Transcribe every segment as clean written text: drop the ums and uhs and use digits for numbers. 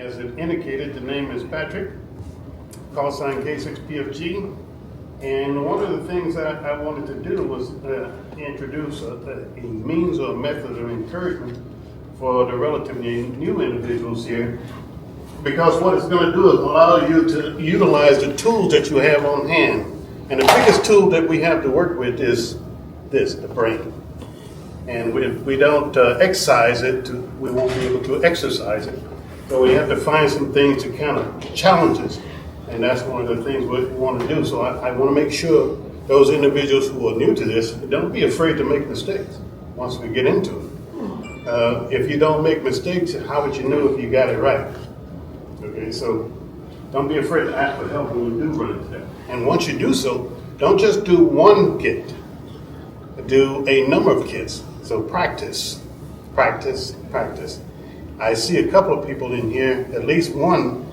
As it indicated, the name is Patrick, call sign K6PFG. And one of the things that I wanted to do was introduce a means or a method of encouragement for the relatively new individuals here. Because what it's going to do is allow you to utilize the tools that you have on hand. And the biggest tool that we have to work with is this, the brain. And if we don't exercise it, we won't be able to exercise it. So we have to find some things to kind of challenge us. And that's one of the things we want to do. So I want to make sure those individuals who are new to this, don't be afraid to make mistakes once we get into it. If you don't make mistakes, how would you know if you got it right? Okay, so don't be afraid to ask for help when you do run into that. And once you do so, don't just do one kit. Do a number of kits. So practice, practice, practice. I see a couple of people in here, at least one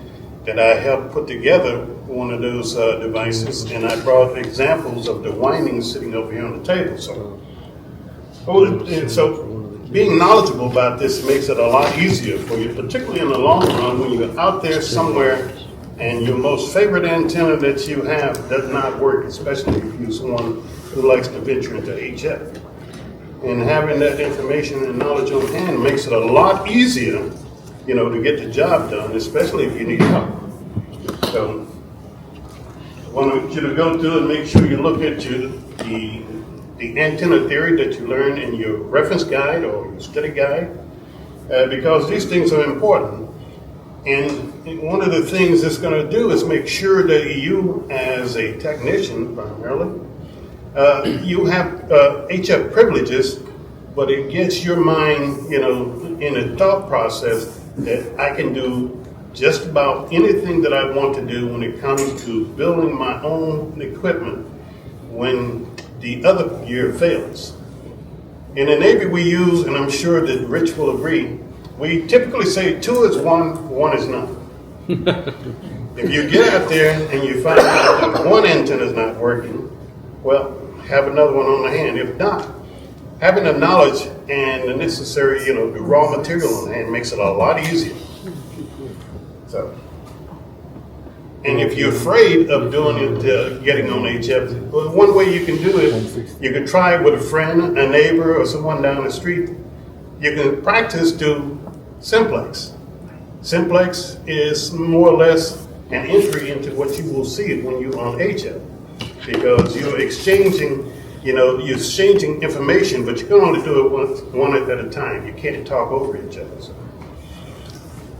that I helped put together one of those devices, and I brought examples of the windings sitting over here on the table. So being knowledgeable about this makes it a lot easier for you, particularly in the long run when you're out there somewhere and your most favorite antenna that you have does not work, especially if you're someone who likes to venture into HF. And having that information and knowledge on hand makes it a lot easier, to get the job done, especially if you need help. So I want you to go through and make sure you look at the antenna theory that you learned in your reference guide or your study guide, because these things are important. And one of the things it's going to do is make sure that you, as a technician primarily, you have HF privileges, but it gets your mind, in a thought process that I can do just about anything that I want to do when it comes to building my own equipment when the other gear fails. In the Navy we use, and I'm sure that Rich will agree, we typically say 2 is 1, 1 is none. If you get out there and you find out that one antenna is not working, well, have another one on the hand. If not, having the knowledge and the necessary, the raw material on hand makes it a lot easier. So, and if you're afraid of doing it, getting on HF, well, one way you can do it, you can try it with a friend, a neighbor, or someone down the street. You can practice to simplex. Simplex is more or less an entry into what you will see when you're on HF, because you're exchanging information, but you can only do it one at a time. You can't talk over each other.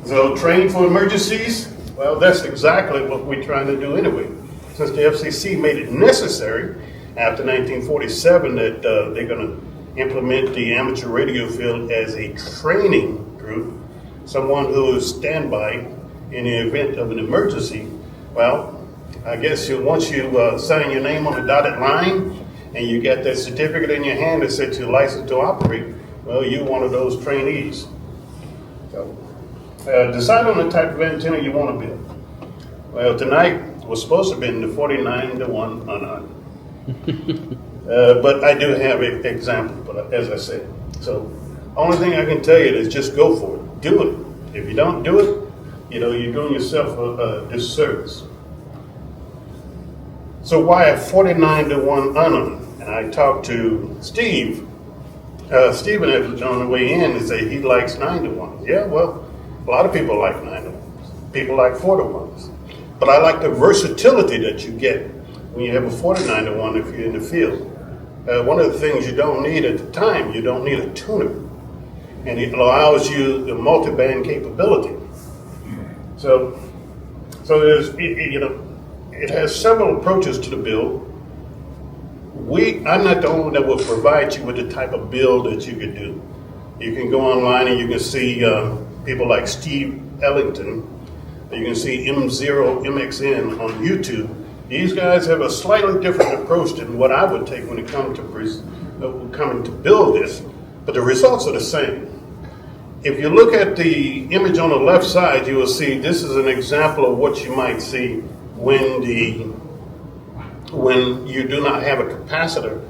So train for emergencies, well, that's exactly what we're trying to do anyway. Since the FCC made it necessary after 1947 that they're going to implement the amateur radio field as a training group, someone who is standby in the event of an emergency, well, I guess once you sign your name on the dotted line and you get that certificate in your hand that says you're licensed to operate, well, you're one of those trainees. So, decide on the type of antenna you want to build. Well, tonight was supposed to be in the 49 to 1 unun. But I do have an example, but as I said. So, only thing I can tell you is just go for it. Do it. If you don't do it, you're doing yourself a disservice. So why a 49 to 1 unun? And I talked to Steve. Stephen on the way in and say he likes 9 to 1. Yeah, well, a lot of people like 9 to 1s. People like 4 to 1s. But I like the versatility that you get when you have a 49 to 1 if you're in the field. One of the things you don't need at the time, you don't need a tuner. And it allows you the multi-band capability. So there's, it has several approaches to the build. I'm not the only one that will provide you with the type of build that you could do. You can go online and you can see people like Steve Ellington. You can see M0MXN on YouTube. These guys have a slightly different approach than what I would take when it comes to coming to build this, but the results are the same. If you look at the image on the left side, you will see this is an example of what you might see when you do not have a capacitor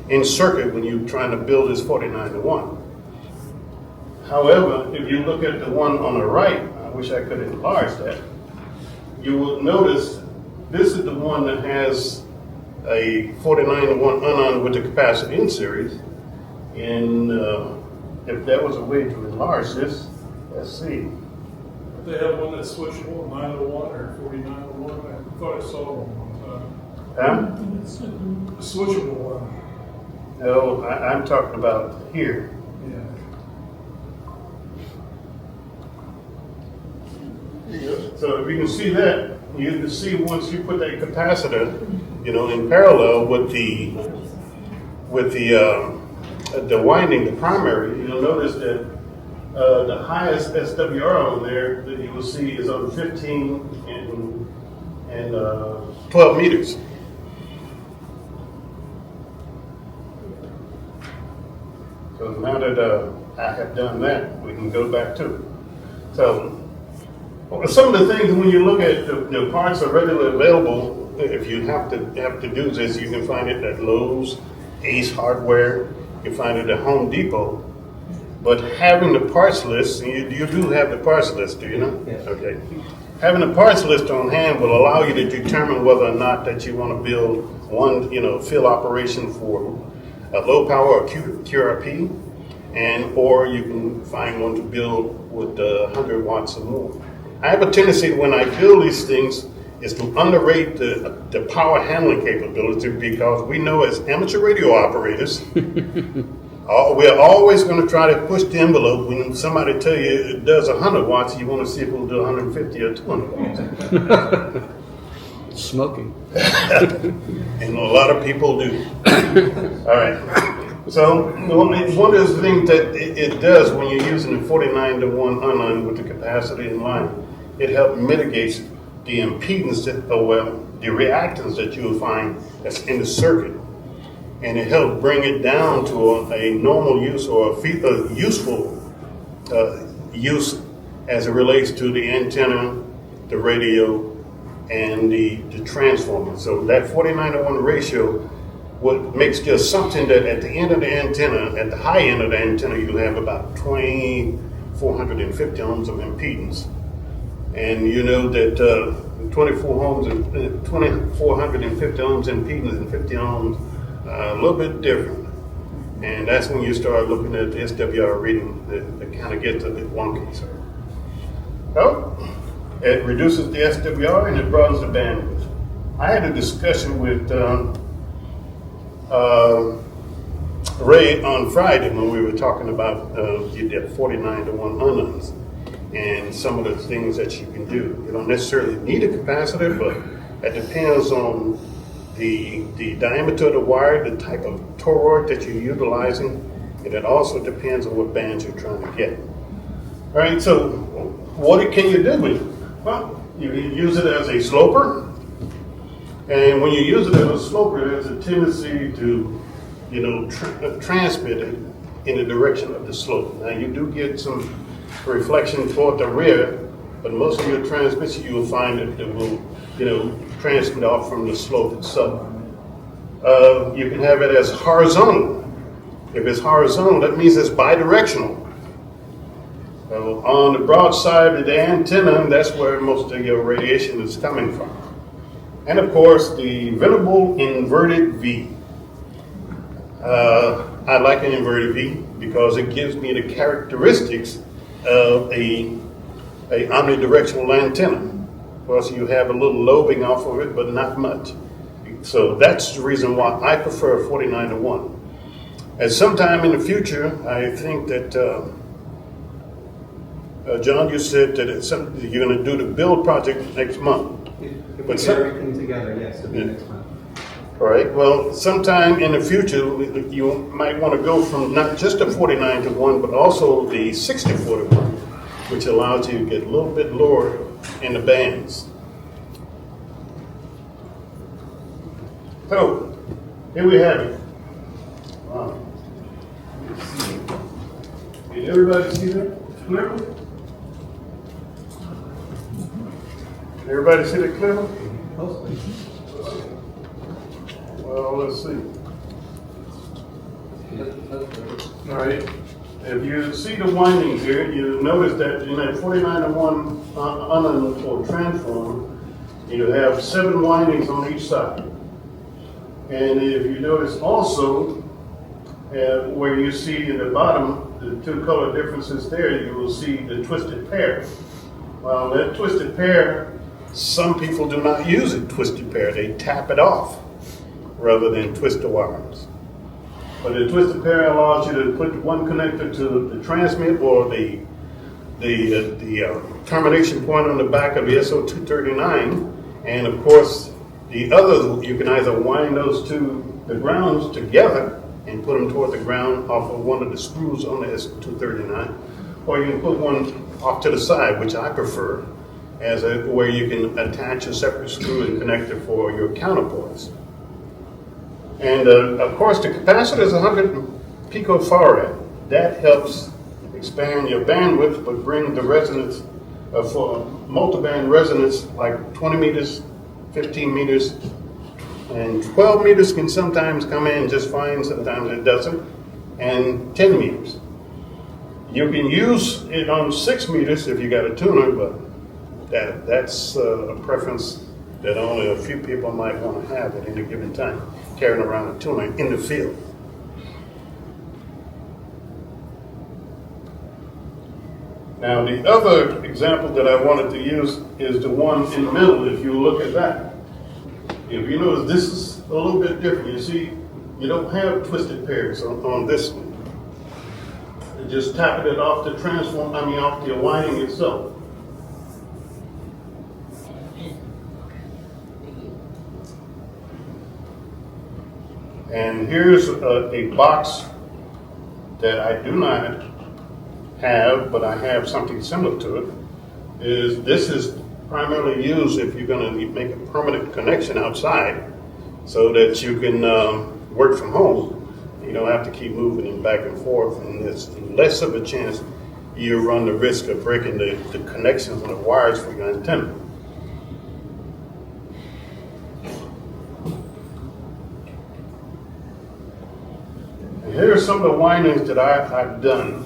in circuit when you're trying to build this 49 to 1. However, if you look at the one on the right, I wish I could enlarge that. You will notice this is the one that has a 49-to-1 unun with the capacitor in series. And if there was a way to enlarge this, let's see. They have one that's switchable, 901 or 4901. I thought I saw one time. Huh? A switchable one. No, I'm talking about here. Yeah. So if you can see that, you can see once you put that capacitor, in parallel with the winding, the primary, you'll notice that the highest SWR on there that you will see is on 15 and 12 meters. So now that I have done that, we can go back to it. So some of the things when you look at the parts are readily available. If you have to do this, you can find it at Lowe's, Ace Hardware. You can find it at Home Depot. But having the parts list, and you do have the parts list, do you know? Yes. Okay. Having the parts list on hand will allow you to determine whether or not that you want to build one, field operation for a low power or QRP, or you can find one to build with 100 watts or more. I have a tendency when I build these things is to underrate the power handling capability, because we know as amateur radio operators, we're always going to try to push the envelope. When somebody tell you it does 100 watts, you want to see if it'll do 150 or 200 watts. Smoking. And a lot of people do. All right. So one of the things that it does when you're using the 49-to-1 unun with the capacitor in line, it helps mitigate the impedance the reactance that you'll find that's in the circuit. And it helps bring it down to a normal use or a useful use as it relates to the antenna, the radio, and the transformer. So that 49-to-1 ratio what makes just something that at the end of the antenna, at the high end of the antenna, you have about 2,450 ohms of impedance. And you know that 2,450 ohms impedance and 50 ohms a little bit different. And that's when you start looking at the SWR reading that kind of gets a bit wonky. So it reduces the SWR and it broadens the bandwidth. I had a discussion with Ray on Friday when we were talking about you did 49-to-1 ununs and some of the things that you can do. You don't necessarily need a capacitor, but it depends on the diameter of the wire, the type of toroid that you're utilizing, and it also depends on what bands you're trying to get. All right, so what can you do with it? Well, you can use it as a sloper. And when you use it as a sloper, there's a tendency to, transmit it in the direction of the slope. Now you do get some reflection toward the rear, but most of your transmission you will find that it will, transmit off from the slope itself. You can have it as horizontal. If it's horizontal, that means it's bidirectional. So on the broad side of the antenna, that's where most of your radiation is coming from. And of course, the venerable inverted V. I like an inverted V because it gives me the characteristics of a omnidirectional antenna. Of course, you have a little lobing off of it, but not much. So that's the reason why I prefer 49-to-1. At some time in the future, I think that, John, you said that you're going to do the build project next month. If we get everything together, yes, it'll be next month. All right, well, sometime in the future, you might want to go from not just the 49-to-1, but also the 60-40-1, which allows you to get a little bit lower in the bands. So, here we have it. Wow. Did everybody see that clearly? Everybody see that clearly? Mostly. Well, let's see. All right. if you see the windings here, you notice that in that 49-to-1 unun or transformer, you have 7 windings on each side. And if you notice also, where you see in the bottom, the 2 color differences there, you will see the twisted pair. Well, that twisted pair, some people do not use a twisted pair. They tap it off rather than twist the wires. But the twisted pair allows you to put one connector to the transmit or the termination point on the back of the SO239, and of course the other, you can either wind those the grounds together and put them toward the ground off of one of the screws on the SO239, or you can put one off to the side, which I prefer, where you can attach a separate screw and connector for your counterpoise. And of course, the capacitor is 100 picofarad. That helps expand your bandwidth, but bring the resonance for multiband resonance like 20 meters, 15 meters, and 12 meters can sometimes come in just fine, sometimes it doesn't, and 10 meters. You can use it on 6 meters if you got a tuner, but that's a preference that only a few people might want to have at any given time, carrying around a tuner in the field. Now, the other example that I wanted to use is the one in the middle. If you look at that, if you notice, this is a little bit different. You see, you don't have twisted pairs on this one. You just tapping it off the off the winding itself. And here's a box that I do not have, but I have something similar to it. This is primarily used if you're going to make a permanent connection outside so that you can work from home. You don't have to keep moving it back and forth, and there's less of a chance you run the risk of breaking the connections on the wires for your antenna. And here are some of the windings that I've done.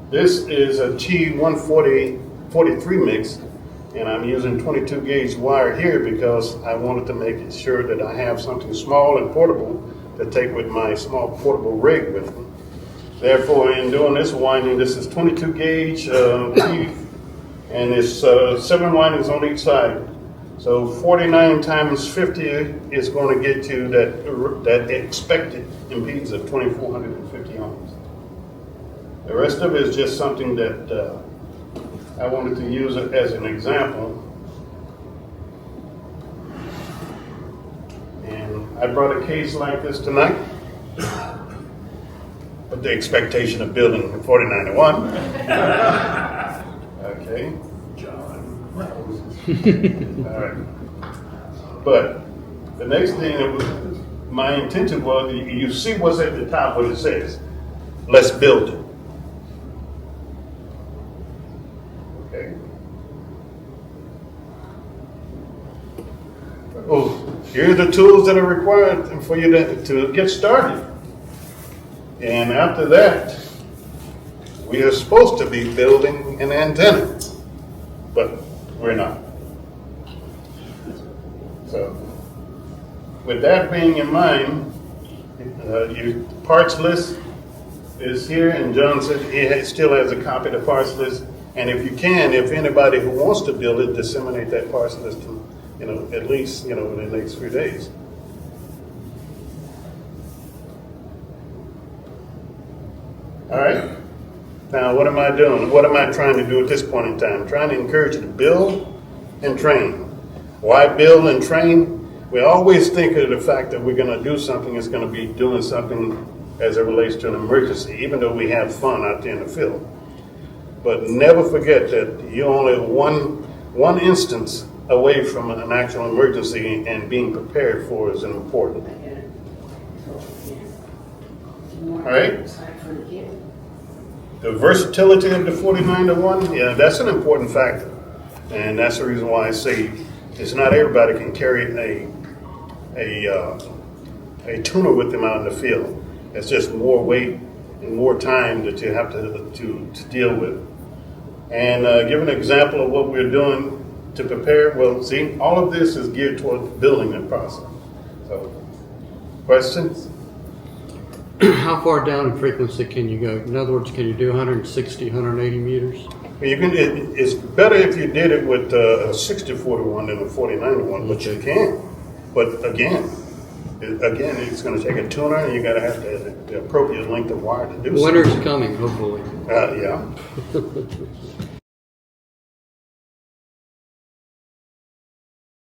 This is a T143 mix, and I'm using 22 gauge wire here because I wanted to make sure that I have something small and portable to take with my small portable rig with me. Therefore, in doing this winding, this is 22 gauge and it's 7 windings on each side. So 49 times 50 is going to get you that expected impedance of 2,450 ohms. The rest of it is just something that I wanted to use it as an example. And I brought a case like this tonight, with the expectation of building 49-to-1. Okay. John. All right. But the next thing my intention was, you see what's at the top, what it says. Let's build it. Oh, here are the tools that are required for you to get started. And after that, we are supposed to be building an antenna, but we're not. So, with that being in mind, your parts list is here, and John said he still has a copy of the parts list. And if you can, if anybody who wants to build it, disseminate that parts list to, at least, in the next few days. All right. Now, what am I doing? What am I trying to do at this point in time? I'm trying to encourage you to build and train. Why build and train? We always think of the fact that we're going to do something, it's going to be doing something as it relates to an emergency, even though we have fun out there in the field. But never forget that you're only one instance away from an actual emergency, and being prepared for is important. All right? The versatility of the 49-to-1, yeah, that's an important factor. And that's the reason why I say it's not everybody can carry a tuner with them out in the field. It's just more weight and more time that you have to deal with. And give an example of what we're doing to prepare. Well, see, all of this is geared toward building that process. So, questions? How far down in frequency can you go? In other words, can you do 160, 180 meters? Well, you can. It's better if you did it with a 60-41 than a 40-91, but you can. But again, it's going to take a tuner, and you got to have the appropriate length of wire to do so. Winter's coming, hopefully. Yeah.